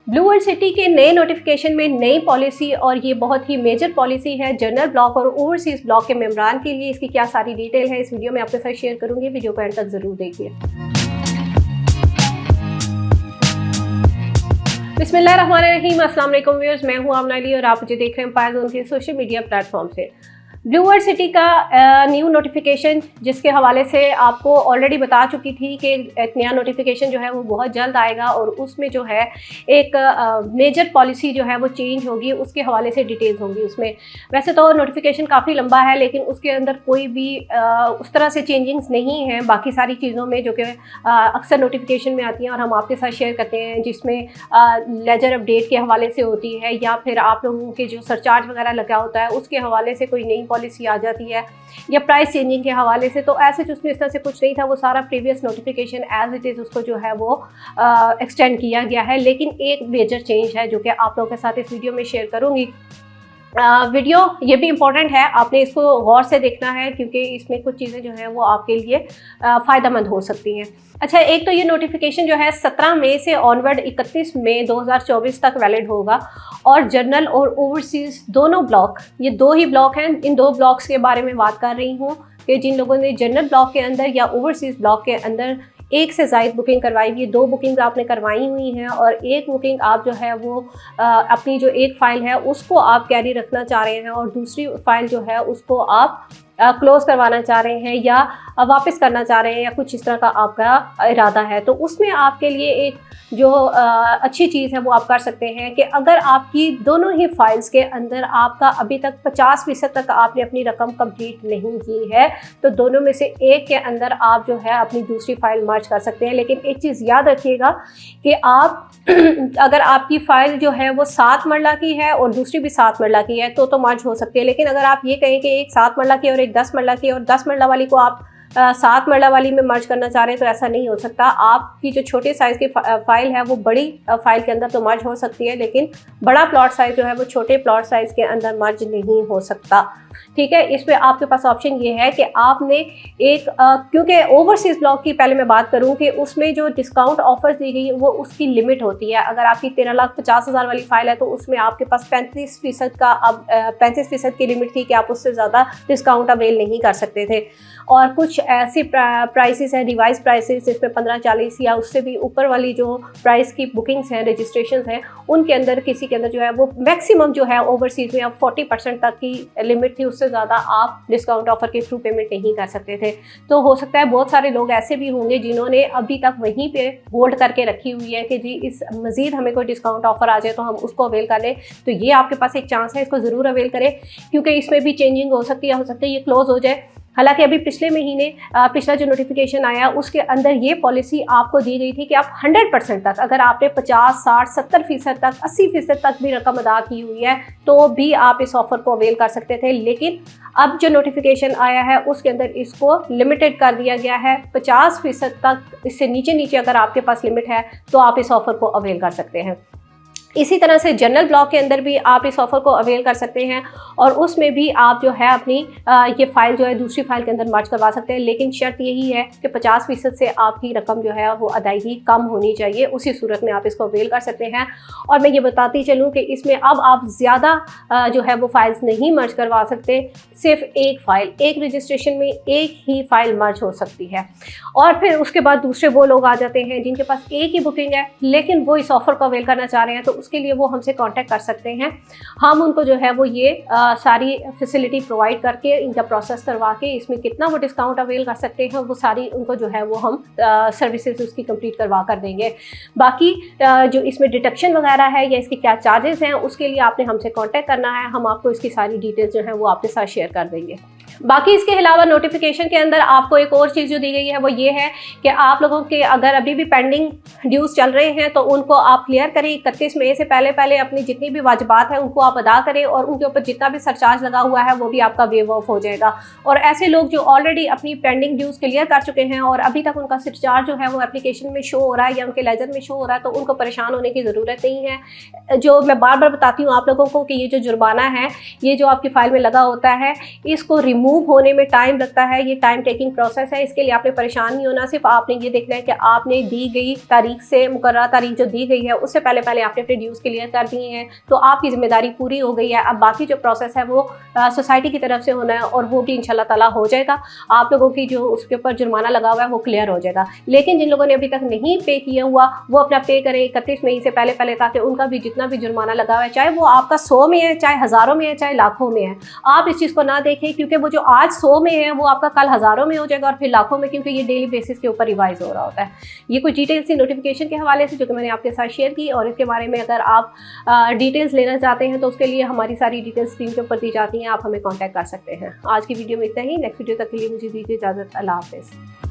Blue world city के नए notification में नई पॉलिसी, और ये बहुत ही मेजर पॉलिसी है जनरल ब्लॉक और ओवरसीज ब्लॉक के मेंबरान के लिए। इसकी क्या सारी डिटेल है इस वीडियो में आपके साथ शेयर करूंगी, वीडियो को एंड तक जरूर देखिए। बिस्मिल्लाहिर्रहमानिर्रहीम, अस्सलाम वालेकुम व्यूअर्स, मैं हूं आमना अली और आप मुझे देख रहे हैं एम्पायर जोन के सोशल मीडिया प्लेटफॉर्म से। ब्लू वर्ल्ड सिटी का न्यू नोटिफिकेशन, जिसके हवाले से आपको ऑलरेडी बता चुकी थी कि एक नया नोटिफिकेशन जो है वो बहुत जल्द आएगा और उसमें जो है एक मेजर पॉलिसी जो है वो चेंज होगी, उसके हवाले से डिटेल्स होंगी उसमें। वैसे तो नोटिफिकेशन काफ़ी लंबा है, लेकिन उसके अंदर कोई भी उस तरह से चेंजिंग्स नहीं हैं बाकी सारी चीज़ों में जो कि अक्सर नोटिफिकेशन में आती हैं और हम आपके साथ शेयर करते हैं, जिसमें लेजर अपडेट के हवाले से होती है या फिर आप लोगों के जो सरचार्ज वगैरह लगा होता है उसके हवाले से कोई नई पॉलिसी आ जाती है या प्राइस चेंजिंग के हवाले से। तो ऐसे जो उसमें इस तरह से कुछ नहीं था, वो सारा previous notification as it is उसको जो है वो एक्सटेंड किया गया है। लेकिन एक मेजर चेंज है जो कि आप लोगों के साथ इस वीडियो में शेयर करूँगी। वीडियो ये भी इम्पॉर्टेंट है, आपने इसको गौर से देखना है क्योंकि इसमें कुछ चीज़ें जो हैं वो आपके लिए फ़ायदेमंद हो सकती हैं। अच्छा, एक तो ये नोटिफिकेशन जो है 17 मई से ऑनवर्ड 31 मई 2024 तक वैलिड होगा और जनरल और ओवरसीज़ दोनों ब्लॉक, ये दो ही ब्लॉक हैं, इन दो ब्लॉक्स के बारे में बात कर रही हूँ कि जिन लोगों ने जनरल ब्लॉक के अंदर या ओवरसीज़ ब्लॉक के अंदर एक से ज़ायद बुकिंग करवाई हुई है, दो बुकिंग आपने करवाई हुई हैं और एक बुकिंग आप जो है वो अपनी जो एक फ़ाइल है उसको आप कैरी रखना चाह रहे हैं और दूसरी फ़ाइल जो है उसको आप क्लोज़ करवाना चाह रहे हैं या वापस करना चाह रहे हैं या कुछ इस तरह का आपका इरादा है, तो उसमें आपके लिए एक जो अच्छी चीज़ है वो आप कर सकते हैं कि अगर आपकी दोनों ही फाइल्स के अंदर आपका अभी तक 50% तक आपने अपनी रकम कंप्लीट नहीं की है, तो दोनों में से एक के अंदर आप जो है अपनी दूसरी फाइल मर्ज कर सकते हैं। लेकिन एक चीज़ याद रखिएगा कि आप अगर आपकी फ़ाइल जो है वो 7 मरला की है और दूसरी भी 7 मरला की है तो मर्ज हो सकती है। लेकिन अगर आप ये कहें कि एक 7 मरला की और एक 10 मरला की और 10 मरला वाली को आप 7 मरला वाली में मर्ज करना चाह रहे हैं, तो ऐसा नहीं हो सकता। आपकी जो छोटे साइज़ की फ़ाइल है वो बड़ी फ़ाइल के अंदर तो मर्ज हो सकती है, लेकिन बड़ा प्लॉट साइज़ जो है वो छोटे प्लॉट साइज़ के अंदर मर्ज नहीं हो सकता। ठीक है, इस पे आपके पास ऑप्शन ये है कि आपने एक क्योंकि ओवरसीज़ ब्लॉक की पहले मैं बात करूं कि उसमें जो डिस्काउंट ऑफर्स दी गई वो उसकी लिमिट होती है। अगर आपकी 13,50,000 वाली फ़ाइल है तो उसमें आपके पास 35% का अब 35% की लिमिट थी कि आप उससे ज़्यादा डिस्काउंट अवेल नहीं कर सकते थे। और कुछ ऐसी प्राइसेस हैं, रिवाइज प्राइसेस, जिसमें 15-40 या उससे भी ऊपर वाली जो प्राइस की बुकिंग्स हैं, रजिस्ट्रेशंस हैं, उनके अंदर किसी के अंदर जो है वो मैक्सिमम जो है ओवरसीज़ में अब 40% तक की लिमिट थी, उससे ज़्यादा आप डिस्काउंट ऑफर के थ्रू पेमेंट नहीं कर सकते थे। तो हो सकता है बहुत सारे लोग ऐसे भी होंगे जिन्होंने अभी तक वहीं पे होल्ड करके रखी हुई है कि जी इस मज़ीद हमें कोई डिस्काउंट ऑफर आ जाए तो हम उसको अवेल कर लें। तो ये आपके पास एक चांस है, इसको ज़रूर अवेल करें क्योंकि इसमें भी चेंजिंग हो सकती है ये क्लोज़ हो जाए। हालांकि अभी पिछले महीने पिछला जो नोटिफिकेशन आया उसके अंदर ये पॉलिसी आपको दी गई थी कि आप 100% तक, अगर आपने 50, 60, 70% तक, 80% तक भी रकम अदा की हुई है तो भी आप इस ऑफ़र को अवेल कर सकते थे। लेकिन अब जो नोटिफिकेशन आया है उसके अंदर इसको लिमिटेड कर दिया गया है 50% तक। इससे नीचे अगर आपके पास लिमिट है तो आप इस ऑफ़र को अवेल कर सकते हैं। इसी तरह से जनरल ब्लॉक के अंदर भी आप इस ऑफ़र को अवेल कर सकते हैं और उसमें भी आप जो है अपनी ये फ़ाइल जो है दूसरी फ़ाइल के अंदर मर्ज करवा सकते हैं। लेकिन शर्त यही है कि 50% से आपकी रकम जो है वो अदायगी कम होनी चाहिए, उसी सूरत में आप इसको अवेल कर सकते हैं। और मैं ये बताती चलूँ कि इसमें अब आप ज़्यादा जो है वो फाइल्स नहीं मर्ज करवा सकते, सिर्फ एक फ़ाइल, एक रजिस्ट्रेशन में एक ही फ़ाइल मर्ज हो सकती है। और फिर उसके बाद दूसरे वो लोग आ जाते हैं जिनके पास एक ही बुकिंग है लेकिन वो इस ऑफ़र को अवेल करना चाह रहे हैं, तो उसके लिए वो हमसे कांटेक्ट कर सकते हैं। हम उनको जो है वो ये सारी फैसिलिटी प्रोवाइड करके, इनका प्रोसेस करवा के, इसमें कितना वो डिस्काउंट अवेल कर सकते हैं वो सारी उनको जो है वो हम सर्विसेज उसकी कंप्लीट करवा कर देंगे। बाकी जो इसमें डिडक्शन वगैरह है या इसके क्या चार्जेस हैं उसके लिए आपने हमसे कांटेक्ट करना है, हम आपको इसकी सारी डिटेल्स जो है वो आपके साथ शेयर कर देंगे। बाकी इसके अलावा नोटिफिकेशन के अंदर आपको एक और चीज़ जो दी गई है वो ये है कि आप लोगों के अगर अभी भी पेंडिंग ड्यूज़ चल रहे हैं तो उनको आप क्लियर करें। 31 मई से पहले अपनी जितनी भी वाजिबात हैं उनको आप अदा करें और उनके ऊपर जितना भी सरचार्ज लगा हुआ है वो भी आपका वेव ऑफ हो जाएगा। और ऐसे लोग जो ऑलरेडी अपनी पेंडिंग ड्यूज़ क्लियर कर चुके हैं और अभी तक उनका सरचार्ज जो है वो एप्लीकेशन में शो हो रहा है या उनके लेजर में शो हो रहा है, तो उनको परेशान होने की ज़रूरत नहीं है। जो मैं बार बार बताती हूँ आप लोगों को कि ये जो जुर्माना है, ये जो आपकी फ़ाइल में लगा होता है, इसको रिमूव मूव होने में टाइम लगता है, ये टाइम टेकिंग प्रोसेस है। इसके लिए आपने परेशान नहीं होना, सिर्फ आपने ये देखना है कि आपने दी गई तारीख से, मुकर्रर तारीख जो दी गई है उससे पहले पहले आपने अपने ड्यूज़ क्लियर कर दिए हैं, तो आपकी जिम्मेदारी पूरी हो गई है। अब बाकी जो प्रोसेस है वो सोसाइटी की तरफ से होना है और वो भी इंशाल्लाह ताला हो जाएगा। आप लोगों की जो उसके ऊपर जुर्माना लगा हुआ है वो क्लियर हो जाएगा। लेकिन जिन लोगों ने अभी तक नहीं पे किया हुआ वो अपना पे करें 31 मई से पहले पहले, ताकि उनका भी जितना भी जुर्माना लगा हुआ है, चाहे वो आपका 100 में है, चाहे हज़ारों में है, चाहे लाखों में है, आप इस चीज़ को ना देखें, क्योंकि वो जो आज 100 में है वो आपका कल हज़ारों में हो जाएगा और फिर लाखों में, क्योंकि ये डेली बेसिस के ऊपर रिवाइज हो रहा होता है। ये कुछ डिटेल्स थी नोटिफिकेशन के हवाले से जो कि मैंने आपके साथ शेयर की, और इसके बारे में अगर आप डिटेल्स लेना चाहते हैं तो उसके लिए हमारी सारी डिटेल्स स्क्रीन के ऊपर दी जाती हैं, आप हमें कॉन्टैक्ट कर सकते हैं। आज की वीडियो में इतना ही, नेक्स्ट वीडियो तक के लिए मुझे दीजिए इजाज़त। अल्लाह हाफ़िज़।